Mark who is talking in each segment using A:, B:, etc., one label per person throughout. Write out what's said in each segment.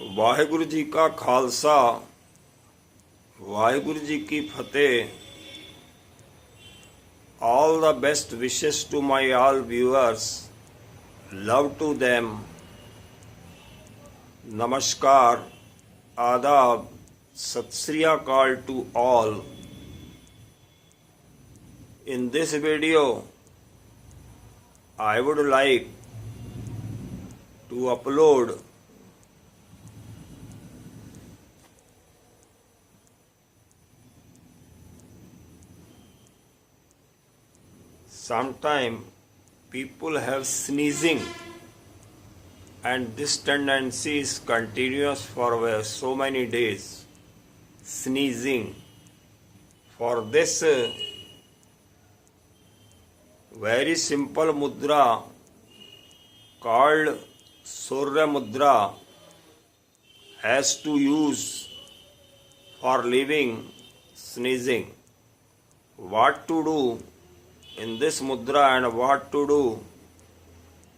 A: ਵਾਹਿਗੁਰੂ ਜੀ ਕਾ ਖਾਲਸਾ ਵਾਹਿਗੁਰੂ ਜੀ ਕੀ ਫਤਿਹ। All the best wishes to my all viewers. Love to them. Namaskar, Adab, Sat Sri Akal to all. In this video, I would like to upload sometimes people have sneezing, and this tendency is continuous for so many days. Sneezing. For this very simple mudra called Surya Mudra has to use for leaving sneezing. What to do in this mudra and what to do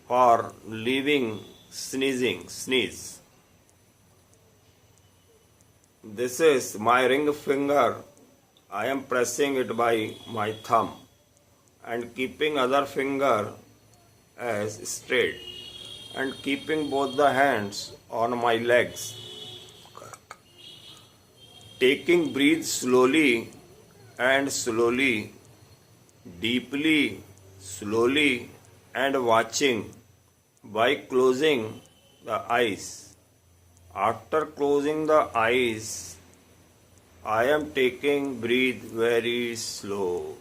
A: for leaving sneeze. This is my ring finger. I am pressing it by my thumb and keeping other finger as straight and keeping both the hands on my legs. Taking breathe slowly and slowly, deeply, slowly, and watching by closing the eyes. After closing the eyes, I am taking breathe very slow.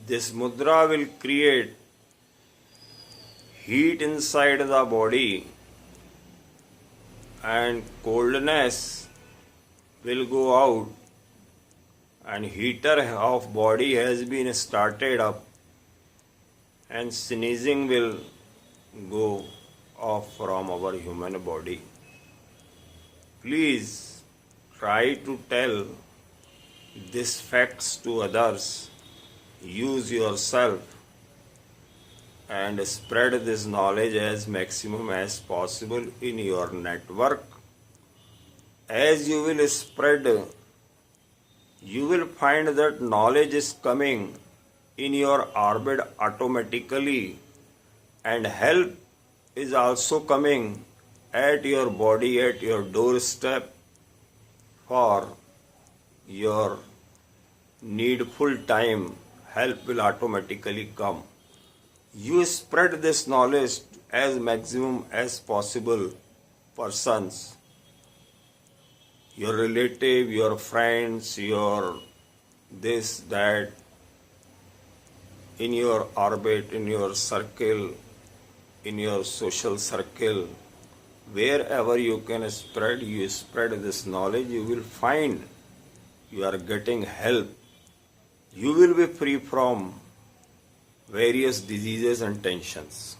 A: This mudra will create heat inside the body and coldness will go out, and heater of body has been started up and sneezing will go off from our human body. Please try to tell these facts to others. Use yourself and spread this knowledge as maximum as possible in your network. As you will spread, you will find that knowledge is coming in your orbit automatically, and help is also coming at your body, at your doorstep for your needful time. Help will automatically come. You spread this knowledge as maximum as possible persons, your relative, your friends, your this, that, in your orbit, in your circle, in your social circle, wherever you can spread, you spread this knowledge, you will find you are getting help. You will be free from various diseases and tensions.